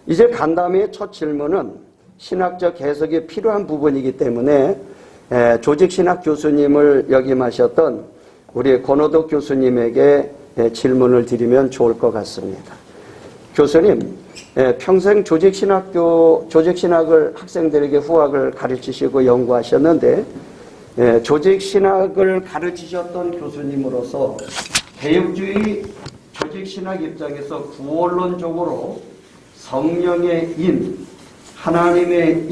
이제 간담회의 첫 질문은 신학적 해석이 필요한 부분이기 때문에 조직신학 교수님을 역임하셨던 우리 권호덕 교수님에게 질문을 드리면 좋을 것 같습니다. 교수님, 평생 조직신학을 학생들에게 후학을 가르치시고 연구하셨는데 조직신학을 가르치셨던 교수님으로서 개혁주의 조직신학 입장에서 구원론적으로 성령의 인, 하나님의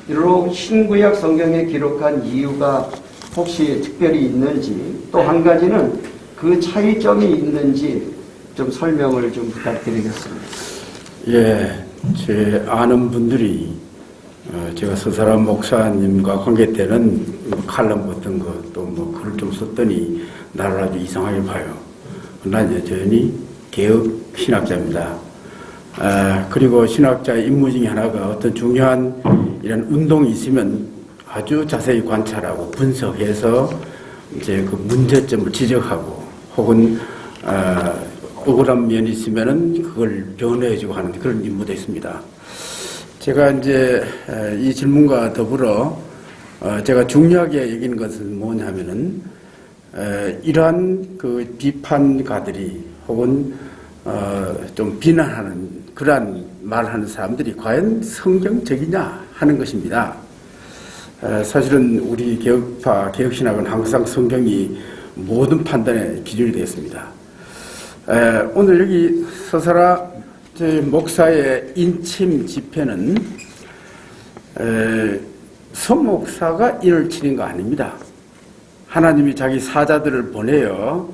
인으로 신구약 성경에 기록한 이유가 혹시 특별히 있는지, 또 한 가지는 그 차이점이 있는지 좀 설명을 좀 부탁드리겠습니다. 예, 제 아는 분들이 제가 서사람 목사님과 관계 때는 칼럼 같은 것도 글을 좀 썼더니 나를 아주 이상하게 봐요. 난 여전히 개혁 신학자입니다. 그리고 신학자의 임무 중에 하나가 어떤 중요한 이런 운동이 있으면 아주 자세히 관찰하고 분석해서 이제 그 문제점을 지적하고 혹은 억울한 면이 있으면은 그걸 변호해주고 하는 그런 임무도 있습니다. 제가 이제 이 질문과 더불어 제가 중요하게 여기는 것은 뭐냐면은 이러한 그 비판가들이 혹은 좀 비난하는 그러한 말하는 사람들이 과연 성경적이냐 하는 것입니다. 사실은 우리 개혁파, 개혁신학은 항상 성경이 모든 판단의 기준이 되었습니다. 오늘 여기 서사라 목사의 인침 집회는 서 목사가 인을 치는 거 아닙니다. 하나님이 자기 사자들을 보내어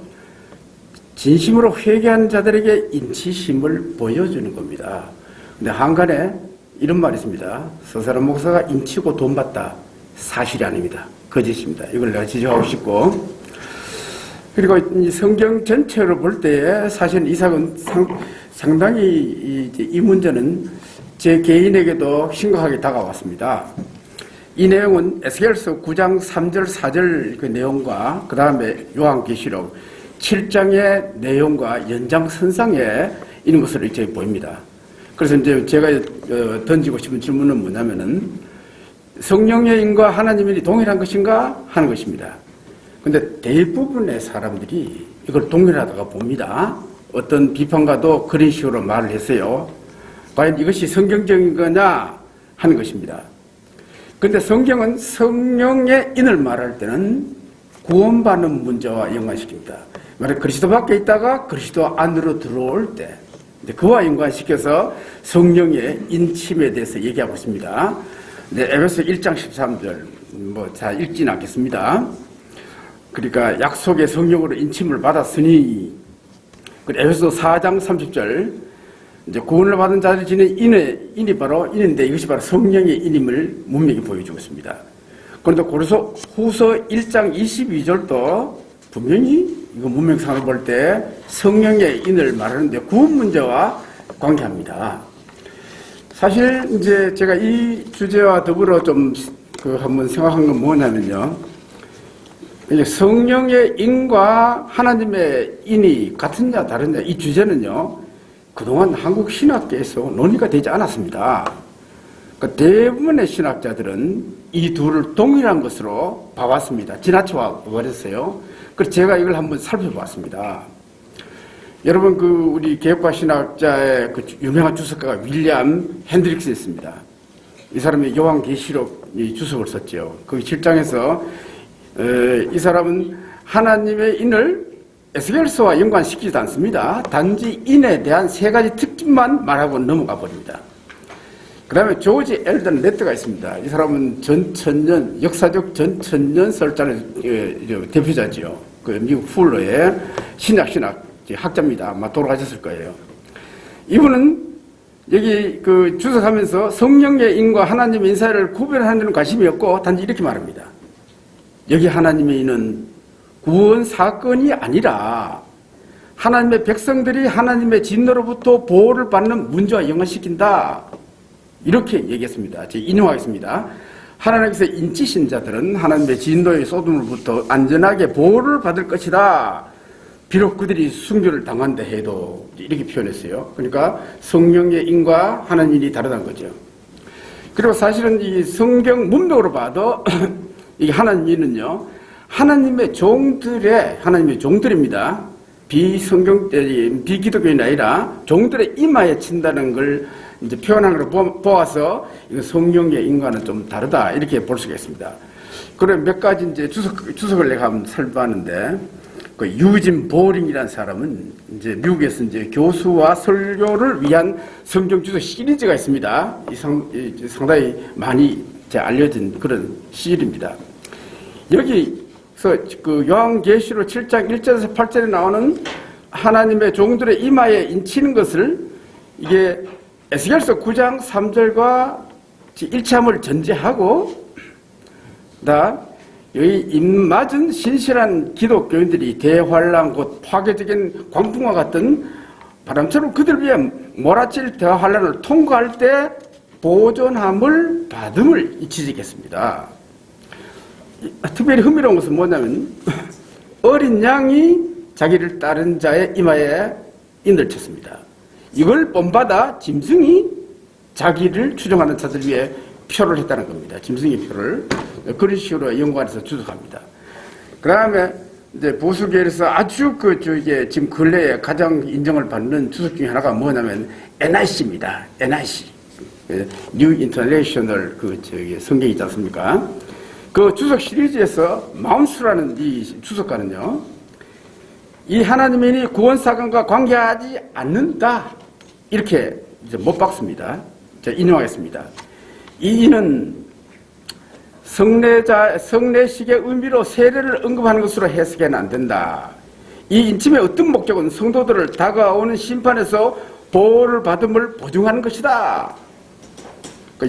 진심으로 회개한 자들에게 인치심을 보여주는 겁니다. 근데 한간에 이런 말이 있습니다. 서사라 목사가 인치고 돈 받다. 사실이 아닙니다. 거짓입니다. 이걸 내가 지적하고 싶고, 그리고 이 성경 전체로 볼 때 사실 이 사건은 상당히 이 문제는 제 개인에게도 심각하게 다가왔습니다. 이 내용은 에스겔서 9장 3절 4절 그 내용과 그 다음에 요한계시록 7장의 내용과 연장선상에 있는 것으로 이렇게 보입니다. 그래서 이제 제가 던지고 싶은 질문은 뭐냐면은 성령의 인과 하나님의 인이 동일한 것인가 하는 것입니다. 근데 대부분의 사람들이 이걸 동일하다가 봅니다. 어떤 비판가도 그런 식으로 말을 했어요. 과연 이것이 성경적인 거냐 하는 것입니다. 근데 성경은 성령의 인을 말할 때는 구원받는 문제와 연관시킵니다. 만약 그리스도 밖에 있다가 그리스도 안으로 들어올 때 그와 연관시켜서 성령의 인침에 대해서 얘기하고 있습니다. 에베소 1장 13절 잘 읽지는 않겠습니다. 그러니까 약속의 성령으로 인침을 받았으니, 에베소 4장 30절 이제 구원을 받은 자들이 지닌 인이 바로 인인데 이것이 바로 성령의 인임을 분명히 보여주고 있습니다. 그런데 고린도 후서 1장 22절도 분명히 이거 문맥상을 볼 때 성령의 인을 말하는데 구원 문제와 관계합니다. 사실 이제 제가 이 주제와 더불어 좀 한번 생각한 건 뭐냐면요. 성령의 인과 하나님의 인이 같으냐 다르냐 이 주제는요. 그동안 한국 신학계에서 논의가 되지 않았습니다. 그러니까 대부분의 신학자들은 이 둘을 동일한 것으로 봐왔습니다. 지나쳐 버렸어요. 그래서 제가 이걸 한번 살펴봤습니다. 여러분 우리 개혁파 신학자의 유명한 주석가가 윌리엄 핸드릭스 있습니다. 이 사람이 요한계시록 주석을 썼죠. 그 7장에서 이 사람은 하나님의 인을 에스겔서와 연관시키지 않습니다. 단지 인에 대한 세 가지 특징만 말하고 넘어가 버립니다. 그 다음에 조지 엘던 레트가 있습니다. 이 사람은 전천년, 역사적 전천년 설자의 대표자지요. 미국 풀러의 신약 학자입니다. 아마 돌아가셨을 거예요. 이분은 여기 주석하면서 성령의 인과 하나님의 인사를 구별하는 데는 관심이 없고 단지 이렇게 말합니다. 여기 하나님의 인은 구원 사건이 아니라 하나님의 백성들이 하나님의 진노로부터 보호를 받는 문제와 연관시킨다. 이렇게 얘기했습니다. 제가 인용하겠습니다. 하나님께서 인치신 자들은 하나님의 진노의 쏟음으로부터 안전하게 보호를 받을 것이다. 비록 그들이 순교를 당한다 해도 이렇게 표현했어요. 그러니까 성령의 인과 하나님 일이 다르다는 거죠. 그리고 사실은 이 성경 문맥으로 봐도 이 하나님 일은요, 하나님의 종들입니다. 비기독교인이 아니라 종들의 이마에 친다는 걸 이제 표현한 걸 보아서 이거 성령의 인과는 좀 다르다 이렇게 볼 수가 있습니다. 그래 몇 가지 이제 주석을 내가 한번 설명하는데, 그 유진 보링이라는 사람은 이제 미국에서 이제 교수와 설교를 위한 성경 주석 시리즈가 있습니다. 상당히 많이 알려진 그런 시리즈입니다. 여기서 그 요한계시록 7장 1절에서 8절에 나오는 하나님의 종들의 이마에 인치는 것을 이게 에스겔서 9장 3절과 일치함을 전제하고, 여기 입맞은 신실한 기독교인들이 대환란 곧 파괴적인 광풍과 같은 바람처럼 그들 위해 몰아칠 대환란을 통과할 때 보존함을 받음을 지지겠습니다. 특별히 흥미로운 것은 뭐냐면 어린 양이 자기를 따른 자의 이마에 인을 쳤습니다. 이걸 본받아 짐승이 자기를 추종하는 자들 위해 표를 했다는 겁니다. 짐승의 표를. 그런 식으로 연구안에서 주석합니다. 그 다음에 이제 보수계에서 아주 지금 근래에 가장 인정을 받는 주석 중에 하나가 뭐냐면 NIC입니다. NIC. New International 성경이 있지 않습니까? 그 주석 시리즈에서 마운스라는 이 주석가는요, 이 하나님이 구원사건과 관계하지 않는다. 이렇게 이제 못 박습니다. 제가 인용하겠습니다. 이 이는 성례식의 의미로 세례를 언급하는 것으로 해석해는 안 된다. 이 인침의 어떤 목적은 성도들을 다가오는 심판에서 보호를 받음을 보증하는 것이다.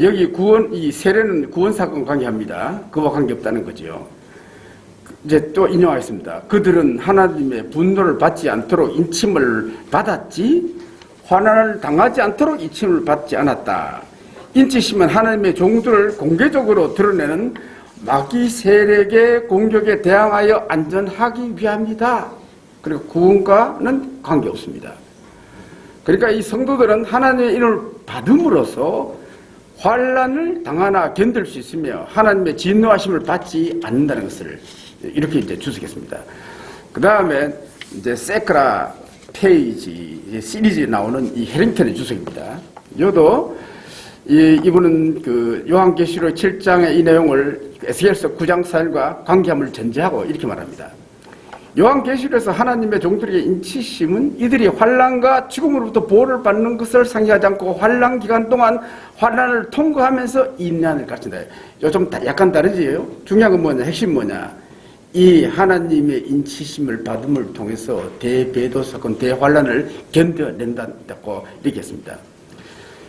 여기 이 세례는 구원사건 관계합니다. 그와 관계없다는 거죠. 이제 또 인용하겠습니다. 그들은 하나님의 분노를 받지 않도록 인침을 받았지, 환난을 당하지 않도록 인침을 받지 않았다. 인치심은 하나님의 종들을 공개적으로 드러내는 마귀 세력의 공격에 대항하여 안전하기 위함이다. 그리고 구원과는 관계없습니다. 그러니까 이 성도들은 하나님의 인을 받음으로써 환난을 당하나 견딜 수 있으며 하나님의 진노하심을 받지 않는다는 것을 이렇게 이제 주석했습니다. 그 다음에 이제 세크라 페이지 시리즈에 나오는 이 해링턴의 주석입니다. 이것도 이분은 그 요한계시록 7장의 이 내용을 에스겔서 9장 4절과 관계함을 전제하고 이렇게 말합니다. 요한계시록에서 하나님의 종들에게 인치심은 이들이 환난과 죽음으로부터 보호를 받는 것을 상기하지 않고 환난 기간 동안 환난을 통과하면서 인내를 가르친다. 이거 좀 약간 다르지요? 중요한 건 뭐냐? 핵심 뭐냐? 이 하나님의 인치심을 받음을 통해서 대배도 사건, 대환난을 견뎌낸다고 이렇게 했습니다.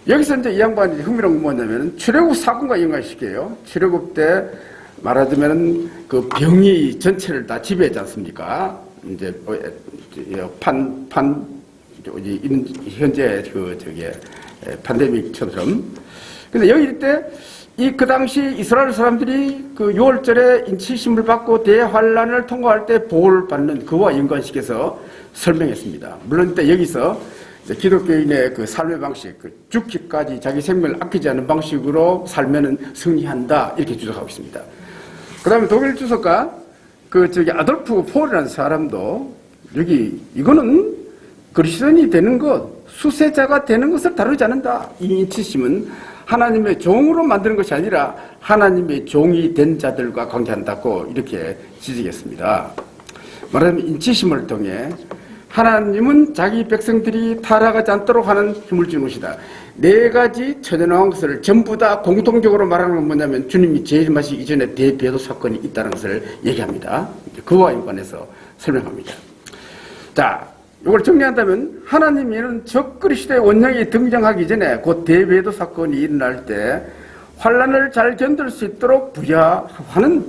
여기서 이제 이 양반이 흥미로운 건 뭐냐면 출애굽 사건과 연관시켜요. 출애굽 때 말하자면 그 병이 전체를 다 지배했지 않습니까? 이제 현재 팬데믹처럼. 근데 여기 때 그 당시 이스라엘 사람들이 그 6월절에 인치심을 받고 대환란을 통과할 때 보호를 받는 그와 연관시켜서 설명했습니다. 물론 때 여기서 기독교인의 그 삶의 방식, 죽기까지 자기 생명을 아끼지 않는 방식으로 살면은 승리한다 이렇게 주석하고 있습니다. 그 다음에 독일 주석가 아돌프 폴이라는 사람도 이거는 그리스도인이 되는 것, 수세자가 되는 것을 다루지 않는다. 이 인치심은 하나님의 종으로 만드는 것이 아니라 하나님의 종이 된 자들과 관계한다고 이렇게 지적했습니다. 말하자면 인치심을 통해 하나님은 자기 백성들이 타락하지 않도록 하는 힘을 주는 것이다. 4가지 천연한 것을 전부 다 공통적으로 말하는 건 뭐냐면 주님이 재림하시기 이전에 대배도 사건이 있다는 것을 얘기합니다. 그와 연관해서 설명합니다. 자, 이걸 정리한다면 하나님은 적그리스도의 원령이 등장하기 전에 곧 대배도 사건이 일어날 때 환난을 잘 견딜 수 있도록 부여하는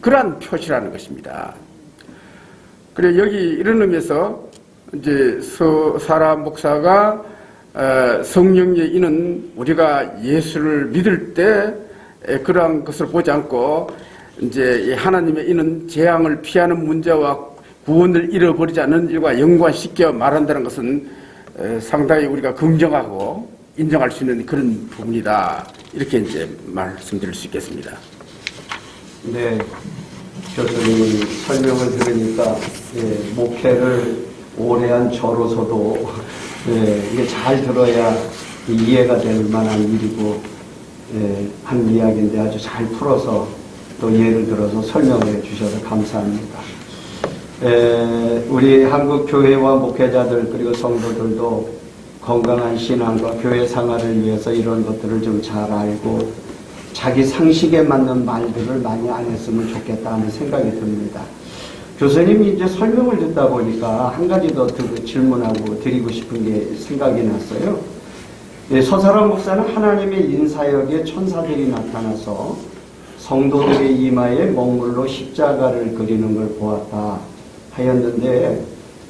그러한 표시라는 것입니다. 그래 여기 이런 의미에서 이제 사라 목사가 성령의 인은 우리가 예수를 믿을 때 그러한 것을 보지 않고 이제 하나님의 인은 재앙을 피하는 문제와 구원을 잃어버리지 않는 일과 연관시켜 말한다는 것은 상당히 우리가 긍정하고 인정할 수 있는 그런 부분이다. 이렇게 이제 말씀드릴 수 있겠습니다. 네, 교수님 설명을 들으니까 목회를 오래 한 저로서도 이게 잘 들어야 이해가 될 만한 일이고 한 이야기인데 아주 잘 풀어서 또 예를 들어서 설명해 주셔서 감사합니다. 우리 한국 교회와 목회자들 그리고 성도들도 건강한 신앙과 교회 생활을 위해서 이런 것들을 좀 잘 알고 자기 상식에 맞는 말들을 많이 안 했으면 좋겠다 하는 생각이 듭니다. 교수님이 이제 설명을 듣다 보니까 한 가지 더 질문하고 드리고 싶은 게 생각이 났어요. 서사람 목사는 하나님의 인사역에 천사들이 나타나서 성도들의 이마에 먹물로 십자가를 그리는 걸 보았다 하였는데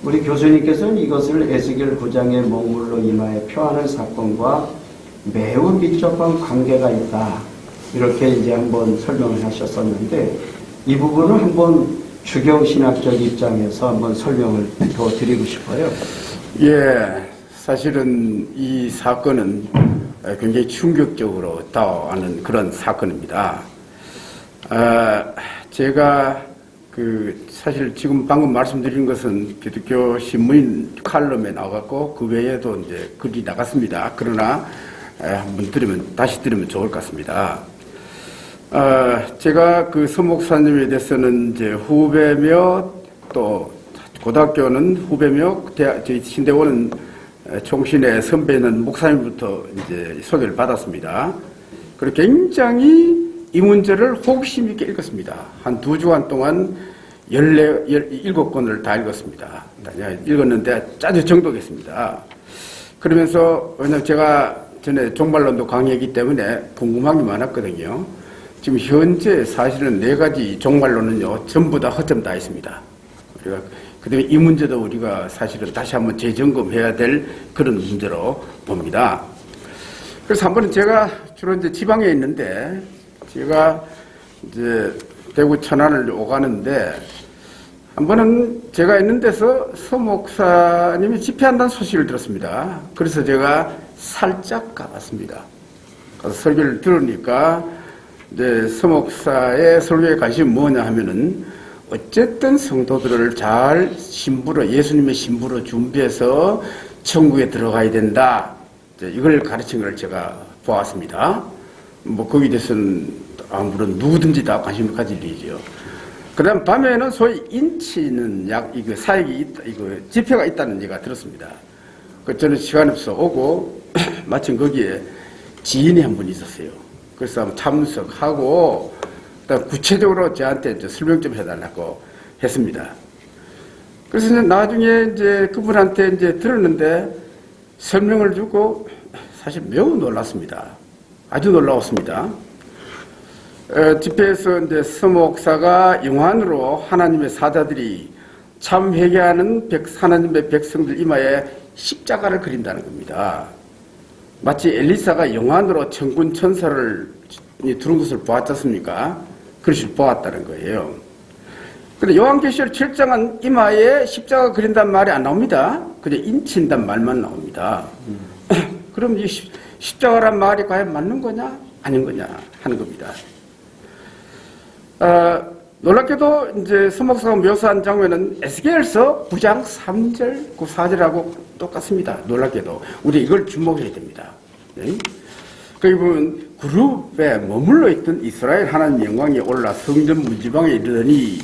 우리 교수님께서는 이것을 에스겔 9장의 먹물로 이마에 표하는 사건과 매우 밀접한 관계가 있다. 이렇게 이제 한번 설명을 하셨었는데 이 부분을 한번 주경신학적 입장에서 한번 설명을 더 드리고 싶어요. 예, 사실은 이 사건은 굉장히 충격적으로 다가오는 그런 사건입니다. 제가 사실 지금 방금 말씀드린 것은 기독교 신문 칼럼에 나왔고 그 외에도 이제 글이 나갔습니다. 그러나 한번 다시 들으면 좋을 것 같습니다. 제가 그 서 목사님에 대해서는 이제 후배며 또 고등학교는 후배며 저희 신대원은 총신의 선배는 목사님부터 이제 소개를 받았습니다. 그리고 굉장히 이 문제를 호기심 있게 읽었습니다. 한 2주간 동안 17권을 다 읽었습니다. 읽었는데 아주 정독했습니다. 그러면서 왜냐하면 제가 전에 종말론도 강의했기 때문에 궁금한 게 많았거든요. 지금 현재 사실은 4가지 종말론은요 전부 다 허점 다 있습니다. 우리가 그다음에 이 문제도 우리가 사실은 다시 한번 재점검해야 될 그런 문제로 봅니다. 그래서 한 번은 제가 주로 이제 지방에 있는데 제가 이제 대구 천안을 오가는데 한 번은 제가 있는 데서 서 목사님이 집회한다는 소식을 들었습니다. 그래서 제가 살짝 가봤습니다. 가서 설교를 들으니까 이제 서 목사의 설교에 관심이 뭐냐 하면은 어쨌든 성도들을 잘 신부로 예수님의 신부로 준비해서 천국에 들어가야 된다. 이걸 가르친 걸 제가 보았습니다. 뭐 거기에 대해서는 물론 누구든지 다 관심을 가질 일이죠. 그다음 밤에는 소위 인치는 이거 사역이 있다, 이거 집회가 있다는 얘기가 들었습니다. 저는 시간 없어 오고 마침 거기에 지인이 한 분 있었어요. 그래서 한번 참석하고 구체적으로 저한테 이제 설명 좀 해달라고 했습니다. 그래서 이제 나중에 이제 그분한테 이제 들었는데 설명을 주고 사실 매우 놀랐습니다. 아주 놀라웠습니다. 집회에서 이제 서 목사가 영환으로 하나님의 사자들이 참 회개하는 하나님의 백성들 이마에 십자가를 그린다는 겁니다. 마치 엘리사가 영환으로 천군 천사를 두른 것을 보았지 않습니까? 그것을 보았다는 거예요. 근데 요한계시록 7장은 이마에 십자가 그린다는 말이 안 나옵니다. 그냥 인친다는 말만 나옵니다. 그럼 이 십자가란 말이 과연 맞는 거냐 아닌 거냐 하는 겁니다. 놀랍게도 이제 서 목사가 묘사한 장면은 에스겔서 9장 3절, 4절하고 똑같습니다. 놀랍게도 우리 이걸 주목해야 됩니다. 네? 거기 보면 그룹에 머물러 있던 이스라엘 하나님 영광이 올라 성전 문지방에 이르더니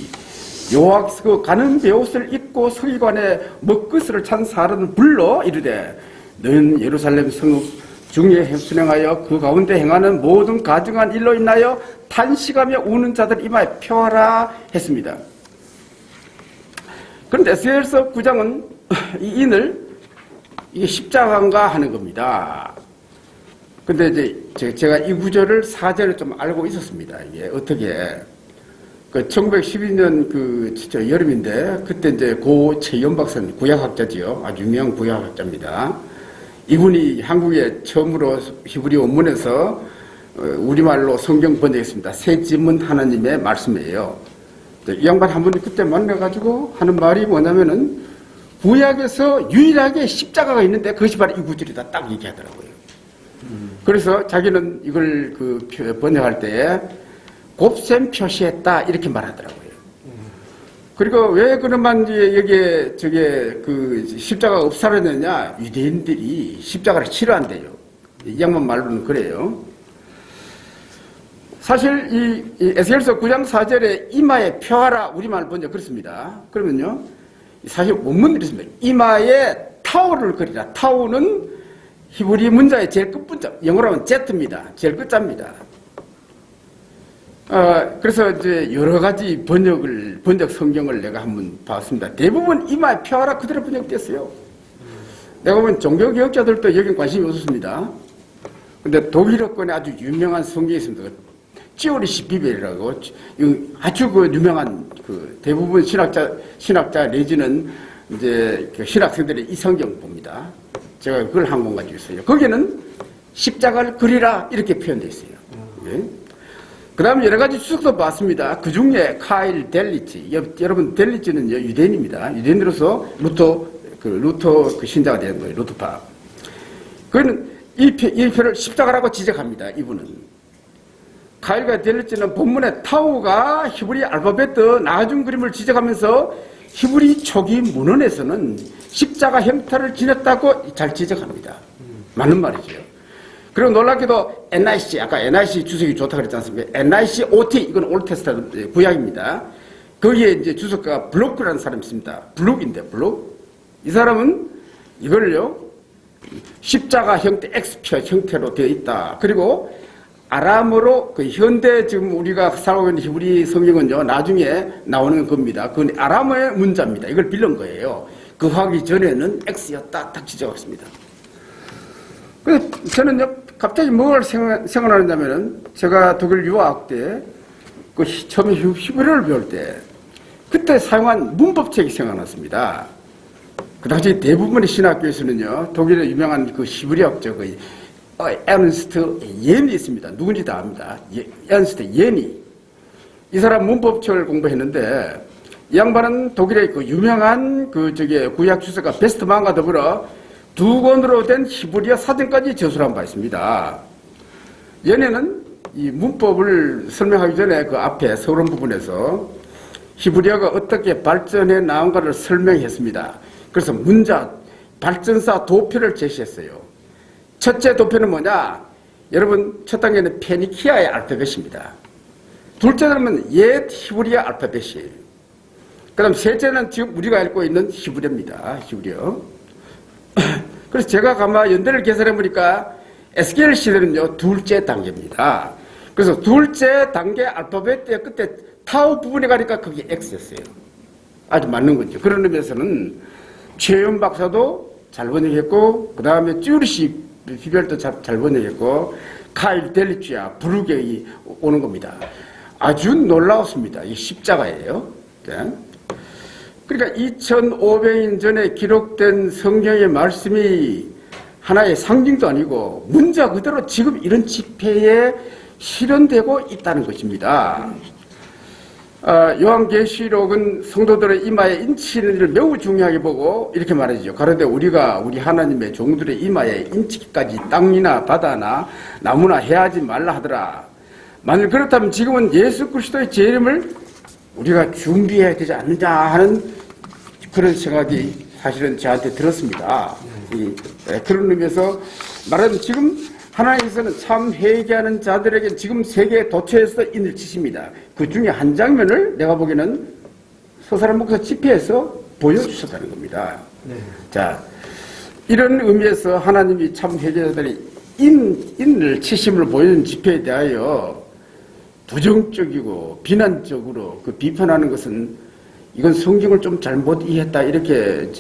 그 가는 베옷을 입고 서기관의 먹것을 찬 사람을 불러 이르되 너는 예루살렘 성읍 중에 순행하여 그 가운데 행하는 모든 가증한 일로 인하여 탄식하며 우는 자들 이마에 펴하라 했습니다. 그런데 에스겔서 9장은 이 인을 이게 십자가인가 하는 겁니다. 근데 이제 제가 이 구절을 사전에 좀 알고 있었습니다. 이게 어떻게 1912년 여름인데 그때 이제 고 최연 박사님 구약학자지요. 아주 유명한 구약학자입니다. 이분이 한국에 처음으로 히브리 원문에서 우리말로 성경 번역했습니다. 새 지문 하나님의 말씀이에요. 이 양반 한 분이 그때 만나가지고 하는 말이 뭐냐면은 구약에서 유일하게 십자가가 있는데 그것이 바로 이 구절이다 딱 얘기하더라고요. 그래서 자기는 이걸 번역할 때 곱셈 표시했다 이렇게 말하더라고요. 그리고 왜 그러면 여기에 십자가가 없사라졌냐? 유대인들이 십자가를 싫어한대요. 이 양반 말로는 그래요. 사실 이 에스겔서 9장 4절에 이마에 펴하라 우리말 번역 그렇습니다. 그러면요 사실 원문이 이렇습니다. 이마에 타오를 그리라. 타오는 히브리 문자의 제일 끝문자, 영어로 하면 Z입니다. 제일 끝자입니다. 그래서 이제 여러 가지 번역 성경을 내가 한번 봤습니다. 대부분 이마에 펴하라 그대로 번역됐어요. 내가 보면 종교개혁자들도 여긴 관심이 없었습니다. 근데 독일어권에 아주 유명한 성경이 있습니다. 찌오리시 비벨이라고 아주 유명한 대부분 신학자 내지는 이제 신학생들이 이 성경 봅니다. 제가 그걸 한 권 가지고 있어요. 거기는 십자가를 그리라 이렇게 표현되어 있어요. 네. 그 다음에 여러 가지 주석도 봤습니다. 그 중에 카일 델리치, 여러분 델리치는 유대인입니다. 유대인으로서 루터 신자가 된 거예요. 루터파. 그는 이 표를 십자가라고 지적합니다. 이분은. 카일과 델리치는 본문의 타우가 히브리 알파벳 나중 그림을 지적하면서 히브리 초기 문헌에서는 십자가 형태를 지녔다고 잘 지적합니다. 맞는 말이죠. 그리고 놀랍게도 NIC, 아까 NIC 주석이 좋다 그랬지 않습니까? NIC OT, 이건 올테스트 구약입니다. 거기에 이제 주석가가 블록이라는 사람이 있습니다. 블록인데, 블록. 이 사람은 이걸요, 십자가 형태, X표 형태로 되어 있다. 그리고 아람어로 현대 지금 우리가 살고 있는 히브리 성경은요, 나중에 나오는 겁니다. 그건 아람어의 문자입니다. 이걸 빌린 거예요. 그 하기 전에는 X였다. 딱 지적했습니다. 그래서 저는요, 갑자기 뭘 생각나느냐면은, 제가 독일 유학 때, 처음에 히브리어를 배울 때, 그때 사용한 문법책이 생각났습니다. 그 당시 대부분의 신학교에서는요, 독일의 유명한 히브리학자, 에른스트 예니 있습니다. 누군지 다 압니다. 에른스트 예니. 이 사람 문법책을 공부했는데, 이 양반은 독일의 유명한 구약 주석가 베스트만과 더불어 2권으로 된 히브리어 사전까지 저술한 바 있습니다. 얘네는 이 문법을 설명하기 전에 그 앞에 서론 부분에서 히브리어가 어떻게 발전해 나온가를 설명했습니다. 그래서 문자, 발전사 도표를 제시했어요. 첫째 도표는 뭐냐? 여러분, 첫 단계는 페니키아의 알파벳입니다. 둘째는 옛 히브리어 알파벳이에요. 그 다음 셋째는 지금 우리가 알고 있는 히브리어입니다. 히브리어. 그래서 제가 가만 연대를 계산해보니까 에스겔 시대는요, 둘째 단계입니다. 그래서 둘째 단계 알파벳 끝에 타우 부분에 가니까 그게 X였어요. 아주 맞는 거죠. 그런 의미에서는 최연 박사도 잘 번역했고, 그 다음에 찌우리시 비별도 잘 번역했고, 카일 델리치아 부르게 오는 겁니다. 아주 놀라웠습니다. 이 십자가예요. 네. 그러니까 2500년 전에 기록된 성경의 말씀이 하나의 상징도 아니고 문자 그대로 지금 이런 집회에 실현되고 있다는 것입니다. 요한계시록은 성도들의 이마에 인치는 일을 매우 중요하게 보고 이렇게 말하죠. 가로되 우리가 우리 하나님의 종들의 이마에 인치기까지 땅이나 바다나 나무나 해하지 말라 하더라. 만일 그렇다면 지금은 예수 그리스도의 재림을 우리가 준비해야 되지 않느냐 하는 그런 생각이 사실은 저한테 들었습니다. 그런 의미에서 말하자면 지금 하나님께서는 참 회개하는 자들에게 지금 세계 도처에서 인을 치십니다. 그 중에 한 장면을 내가 보기에는 서사람 목사 집회에서 보여주셨다는 겁니다. 네. 자, 이런 의미에서 하나님이 참 회개자들이 인을 치심을 보여준 집회에 대하여 부정적이고 비난적으로 비판하는 것은 이건 성경을 좀 잘못 이해했다 이렇게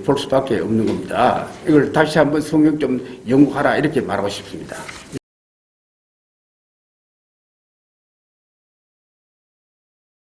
볼 수밖에 없는 겁니다. 이걸 다시 한번 성경 좀 연구하라 이렇게 말하고 싶습니다.